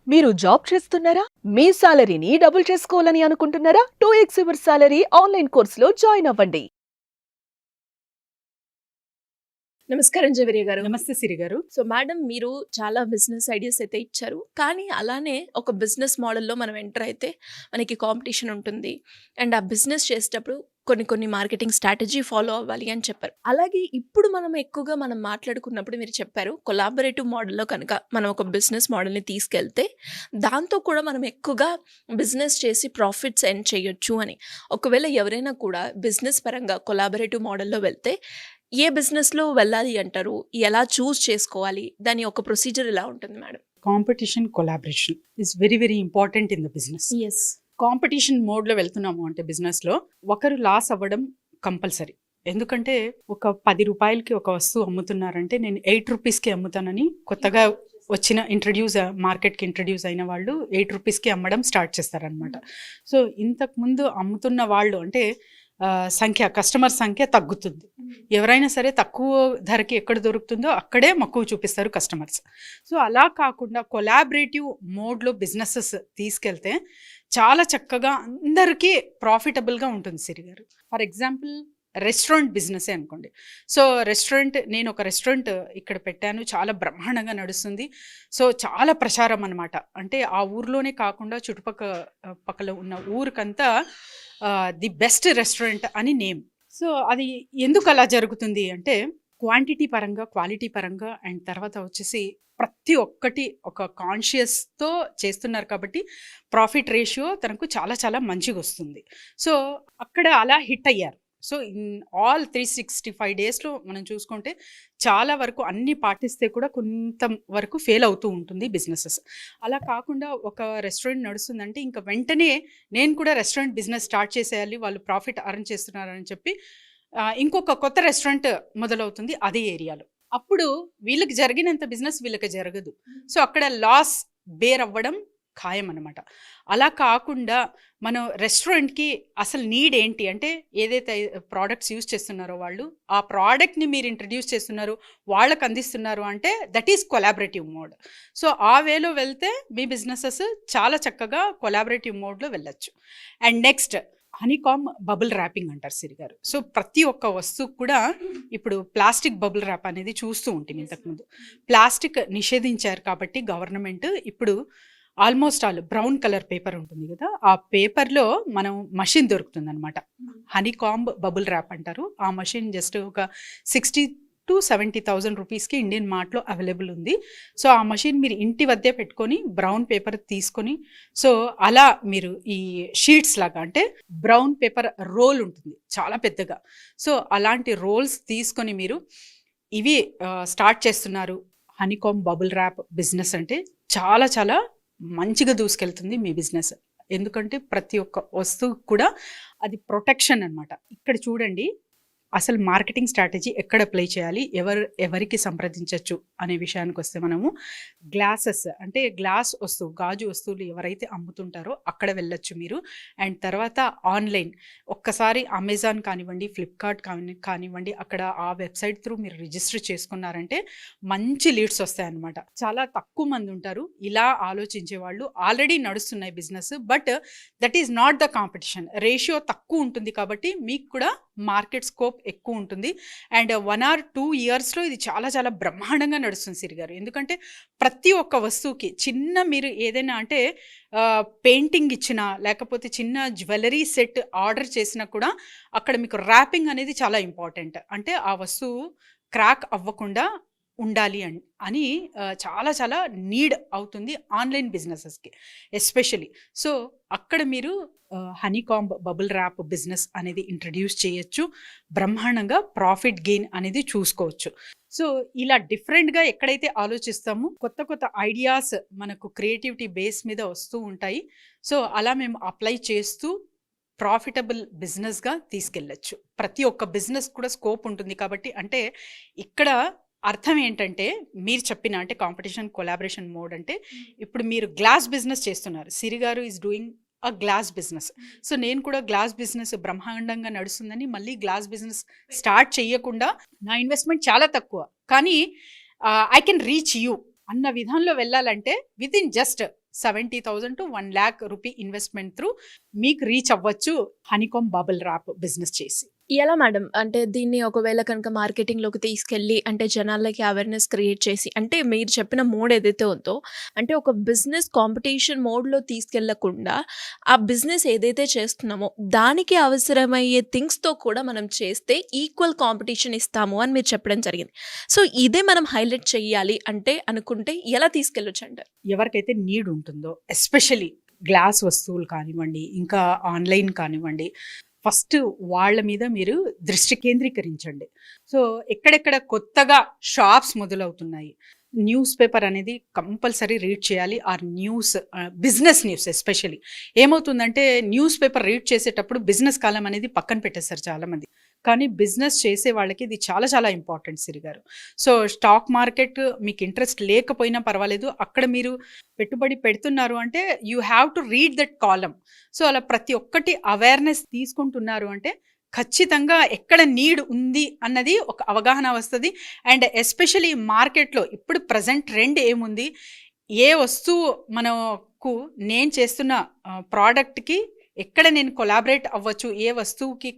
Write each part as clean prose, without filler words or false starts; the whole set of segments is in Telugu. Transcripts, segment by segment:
మీరు జాబ్ చేస్తున్నారా? మీ సాలరీని డబుల్ చేసుకోవాలని అనుకుంటున్నారా? 2x యువర్ సాలరీ ఆన్లైన్ కోర్సులో జాయిన్ అవ్వండి. నమస్కారం జవేరియా గారు. నమస్తే సిరి గారు. సో మేడం, మీరు చాలా బిజినెస్ ఐడియాస్ అయితే ఇచ్చారు. కానీ అలానే ఒక బిజినెస్ మోడల్‌లో మనం ఎంటర్ అయితే మనకి కాంపిటీషన్ ఉంటుంది. అండ్ ఆ బిజినెస్ చేసేటప్పుడు కొన్ని మార్కెటింగ్ స్ట్రాటజీ ఫాలో అవ్వాలి అని చెప్పారు. అలాగే ఇప్పుడు మనం ఎక్కువగా మాట్లాడుకున్నప్పుడు మీరు చెప్పారు కొలాబరేటివ్ మోడల్‌లో కనుక మనం ఒక బిజినెస్ మోడల్‌ని తీసుకెళ్తే దాంతో కూడా మనం ఎక్కువగా బిజినెస్ చేసి ప్రాఫిట్స్ ఎర్న్ చేయొచ్చు అని. ఒకవేళ ఎవరైనా కూడా బిజినెస్ పరంగా కొలాబరేటివ్ మోడల్‌లో వెళ్తే ఏ బిజినెస్‌లో వెళ్ళాలి అంటారు? ఎలా చూజ్ చేసుకోవాలి? దాని ఒక ప్రొసీజర్ ఎలా ఉంటుంది madam? Competition collaboration is very very important in the business. Yes. Competition మోడ్లో వెళ్తున్నాము అంటే బిజినెస్లో ఒకరు లాస్ అవ్వడం కంపల్సరీ. ఎందుకంటే ఒక 10 రూపాయలకి ఒక వస్తువు అమ్ముతున్నారంటే నేను 8 రూపీస్కి అమ్ముతానని కొత్తగా వచ్చిన మార్కెట్కి ఇంట్రడ్యూస్ అయిన వాళ్ళు 8 రూపీస్కి అమ్మడం స్టార్ట్ చేస్తారనమాట. సో ఇంతకుముందు అమ్ముతున్న వాళ్ళు అంటే కస్టమర్ సంఖ్య తగ్గుతుంది. ఎవరైనా సరే తక్కువ ధరకి ఎక్కడ దొరుకుతుందో అక్కడే మక్కువ చూపిస్తారు కస్టమర్స్. సో అలా కాకుండా కొలాబరేటివ్ మోడ్లో బిజినెసెస్ తీసుకెళ్తే చాలా చక్కగా అందరికీ ప్రాఫిటబుల్గా ఉంటుంది సిరి గారు. ఫర్ ఎగ్జాంపుల్ రెస్టారెంట్ బిజినెసే అనుకోండి. సో నేను ఒక రెస్టారెంట్ ఇక్కడ పెట్టాను, చాలా బ్రహ్మాండంగా నడుస్తుంది. సో చాలా ప్రచారం అనమాట. అంటే ఆ ఊర్లోనే కాకుండా పక్కల ఉన్న ఊరికంతా ది బెస్ట్ రెస్టారెంట్ అని నేమ్. సో అది ఎందుకు అలా జరుగుతుంది అంటే క్వాంటిటీ పరంగా, క్వాలిటీ పరంగా, అండ్ తర్వాత వచ్చేసి ప్రతి ఒక్కటి ఒక కాన్షియస్తో చేస్తున్నారు కాబట్టి ప్రాఫిట్ రేషియో తనకు చాలా చాలా మంచిగా వస్తుంది. సో అక్కడ అలా హిట్ అయ్యారు. సో ఇన్ ఆల్ 365 డేస్లో మనం చూసుకుంటే చాలా వరకు అన్ని పాటిస్తే కూడా కొంత వరకు ఫెయిల్ అవుతూ ఉంటుంది బిజినెసెస్. అలా కాకుండా ఒక రెస్టారెంట్ నడుస్తుందంటే ఇంకా వెంటనే నేను కూడా రెస్టారెంట్ బిజినెస్ స్టార్ట్ చేసేయాలి, వాళ్ళు ప్రాఫిట్ అర్న్ చేస్తున్నారని చెప్పి ఇంకొక కొత్త రెస్టారెంట్ మొదలవుతుంది అదే ఏరియాలో. అప్పుడు వీళ్ళకి జరిగినంత బిజినెస్ వీళ్ళకి జరగదు. సో అక్కడ లాస్ బేర్ అవ్వడం ఖాయం అనమాట. అలా కాకుండా మనం రెస్టారెంట్కి అసలు నీడ్ ఏంటి అంటే ఏదైతే ప్రోడక్ట్స్ యూజ్ చేస్తున్నారో వాళ్ళు ఆ ప్రోడక్ట్ని మీరు ఇంట్రడ్యూస్ చేస్తున్నారు, వాళ్ళకి అందిస్తున్నారు అంటే that is collaborative mode. So ఆ వేలో వెళ్తే మీ బిజినెసెస్ చాలా చక్కగా కొలాబరేటివ్ మోడ్లో వెళ్ళచ్చు. And next honeycomb bubble wrapping అంటారు సిరి గారు. సో ప్రతి ఒక్క వస్తువు కూడా ఇప్పుడు ప్లాస్టిక్ బబుల్ ర్యాప్ అనేది చూస్తూ ఉంటుంది. ఇంతకుముందు ప్లాస్టిక్ నిషేధించారు కాబట్టి గవర్నమెంట్ ఇప్పుడు almost all brown colour paper ఉంటుంది కదా, ఆ పేపర్లో మనం మషిన్ దొరుకుతుంది అనమాట. హనీకాంబ్ బబుల్ ర్యాప్ అంటారు. ఆ మషిన్ జస్ట్ ఒక 60,000 to 70,000 రూపీస్కి ఇండియన్ మార్ట్లో అవైలబుల్ ఉంది. సో ఆ మషిన్ మీరు ఇంటి వద్దే పెట్టుకొని బ్రౌన్ పేపర్ తీసుకొని, సో అలా మీరు ఈ షీట్స్ లాగా అంటే బ్రౌన్ పేపర్ రోల్ ఉంటుంది చాలా పెద్దగా. సో అలాంటి రోల్స్ తీసుకొని మీరు ఇవి స్టార్ట్ చేస్తున్నారు. హనీకాంబ్ బబుల్ ర్యాప్ బిజినెస్ అంటే చాలా చాలా మంచిగా దూసుకెళ్తుంది మీ బిజినెస్. ఎందుకంటే ప్రతి ఒక్క వస్తువు కూడా అది ప్రొటెక్షన్ అనమాట. ఇక్కడ చూడండి అసలు మార్కెటింగ్ స్ట్రాటజీ ఎక్కడ అప్లై చేయాలి, ఎవరికి సంప్రదించవచ్చు అనే విషయానికి వస్తే మనము గ్లాసెస్ అంటే గ్లాస్ వస్తువు, గాజు వస్తువులు ఎవరైతే అమ్ముతుంటారో అక్కడ వెళ్ళొచ్చు మీరు. అండ్ తర్వాత ఆన్లైన్ ఒక్కసారి అమెజాన్ కానివ్వండి, ఫ్లిప్కార్ట్ కానివ్వండి, అక్కడ ఆ వెబ్సైట్ త్రూ మీరు రిజిస్టర్ చేసుకున్నారంటే మంచి లీడ్స్ వస్తాయన్నమాట. చాలా తక్కువ మంది ఉంటారు ఇలా ఆలోచించే వాళ్ళు. ఆల్రెడీ నడుస్తున్నాయి business, but that is not the competition. Ratio తక్కువ ఉంటుంది కాబట్టి మీకు కూడా మార్కెట్ స్కోప్ ఎక్కువ ఉంటుంది. అండ్ 1 or 2 ఇయర్స్లో ఇది చాలా చాలా బ్రహ్మాండంగా నడుస్తుంది సిరి గారు. ఎందుకంటే ప్రతి ఒక్క వస్తువుకి చిన్న మీరు ఏదైనా అంటే పెయింటింగ్ ఇచ్చినా లేకపోతే చిన్న జ్యువెలరీ సెట్ ఆర్డర్ చేసినా కూడా అక్కడ మీకు ర్యాపింగ్ అనేది చాలా ఇంపార్టెంట్. అంటే ఆ వస్తువు క్రాక్ అవ్వకుండా ఉండాలి అని చాలా చాలా నీడ్ అవుతుంది ఆన్లైన్ బిజినెసెస్కి ఎస్పెషలీ. సో అక్కడ మీరు హనీకాంబ్ బబుల్ ర్యాప్ బిజినెస్ అనేది ఇంట్రడ్యూస్ చేయొచ్చు. బ్రహ్మాండంగా ప్రాఫిట్ గెయిన్ అనేది చూసుకోవచ్చు. సో ఇలా డిఫరెంట్గా ఎక్కడైతే ఆలోచిస్తామో కొత్త కొత్త ఐడియాస్ మనకు క్రియేటివిటీ బేస్ మీద వస్తూ ఉంటాయి. సో అలా మేము అప్లై చేస్తూ ప్రాఫిటబుల్ బిజినెస్గా తీసుకెళ్ళచ్చు. ప్రతి ఒక్క బిజినెస్ కూడా స్కోప్ ఉంటుంది కాబట్టి అంటే ఇక్కడ అర్థం ఏంటంటే మీరు చెప్పిన అంటే కాంపిటీషన్ కొలాబరేషన్ మోడ్ అంటే ఇప్పుడు మీరు గ్లాస్ బిజినెస్ చేస్తున్నారు. సిరి గారు is doing a glass business. So నేను కూడా గ్లాస్ బిజినెస్ బ్రహ్మాండంగా నడుస్తుందని మళ్ళీ గ్లాస్ బిజినెస్ స్టార్ట్ చేయకుండా నా ఇన్వెస్ట్మెంట్ చాలా తక్కువ కానీ ఐ కెన్ రీచ్ యూ అన్న విధానంలో వెళ్ళాలంటే with in just 70,000 to 1 lakh rupee investment through మీకు రీచ్ అవ్వచ్చు హనీకామ్ బబుల్ ర్యాప్ బిజినెస్ చేసి. ఎలా మేడం? అంటే దీన్ని ఒకవేళ కనుక మార్కెటింగ్‌లోకి తీసుకెళ్ళి అంటే జనాలకి అవేర్‌నెస్ క్రియేట్ చేసి అంటే మీరు చెప్పిన మోడ్ ఏదైతే ఉందో అంటే ఒక బిజినెస్ కాంపిటీషన్ మోడ్‌లో తీసుకెళ్ళకుండా ఆ బిజినెస్ ఏదైతే చేస్తున్నామో దానికి అవసరమయ్యే థింగ్స్‌తో కూడా మనం చేస్తే ఈక్వల్ కాంపిటీషన్ ఇస్తాము అని మీరు చెప్పడం జరిగింది. సో ఇదే మనం హైలైట్ చేయాలి అంటే అనుకుంటే ఎలా తీసుకెళ్ళొచ్చంటారు? ఎవరికైతే నీడ్ ఉంటుందో ఎస్పెషలీ గ్లాస్ వస్తువులు కానివ్వండి, ఇంకా ఆన్లైన్ కానివ్వండి, ఫస్ట్ వాళ్ళ మీద మీరు దృష్టి కేంద్రీకరించండి. సో ఎక్కడెక్కడ కొత్తగా షాప్స్ మొదలవుతున్నాయి, న్యూస్ పేపర్ అనేది కంపల్సరీ రీడ్ చేయాలి. Or news, business news especially. ఏమవుతుందంటే న్యూస్ పేపర్ రీడ్ చేసేటప్పుడు బిజినెస్ కాలం అనేది పక్కన పెట్టేస్తారు చాలామంది, కానీ బిజినెస్ చేసే వాళ్ళకి ఇది చాలా చాలా ఇంపార్టెంట్ సిరి గారు. సో స్టాక్ మార్కెట్ మీకు ఇంట్రెస్ట్ లేకపోయినా పర్వాలేదు, అక్కడ మీరు పెట్టుబడి పెడుతున్నారు అంటే you have to read that column. So అలా ప్రతి ఒక్కటి అవేర్నెస్ తీసుకుంటున్నారు అంటే ఖచ్చితంగా ఎక్కడ నీడ్ ఉంది అన్నది ఒక అవగాహన వస్తుంది. అండ్ ఎస్పెషలీ మార్కెట్లో ఇప్పుడు ప్రజెంట్ ట్రెండ్ ఏముంది, ఏ వస్తువు మనకు నేను చేస్తున్న ప్రోడక్ట్కి ఎక్కడ నేను కొలాబరేట్ అవ్వచ్చు, ఏ వస్తువుకి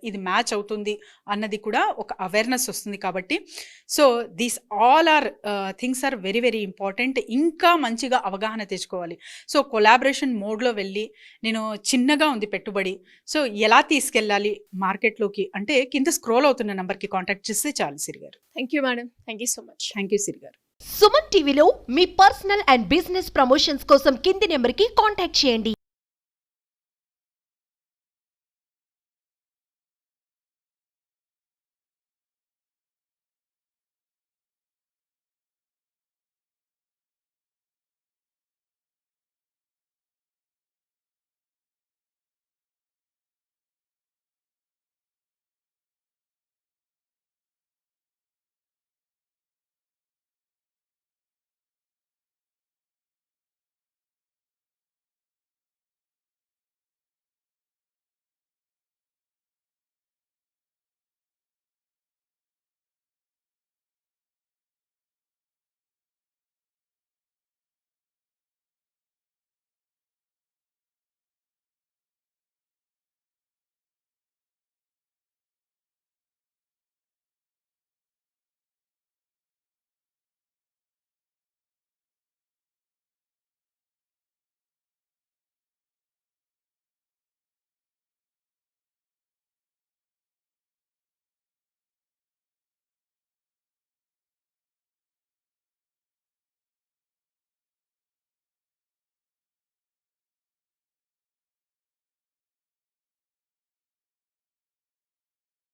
ఇది మ్యాచ్ అవుతుంది అన్నది కూడా ఒక అవేర్నెస్ వస్తుంది. కాబట్టి so these all are things are very very important. ఇంకా మంచిగా అవగాహన తెచ్చుకోవాలి. సో కొలాబరేషన్ మోడ్లో వెళ్ళి నేను చిన్నగా ఉంది పెట్టుబడి, సో ఎలా తీసుకెళ్ళాలి మార్కెట్లోకి అంటే కింద స్క్రోల్ అవుతున్న నెంబర్కి కాంటాక్ట్ చేస్తే చాలు సిరి గారు. Thank you madam. Thank you so much. Thank you Siri గారు. సుమన్ టీవీలో మీ పర్సనల్ అండ్ బిజినెస్ ప్రమోషన్స్ కోసం కింది నెంబర్కి కాంటాక్ట్ చేయండి.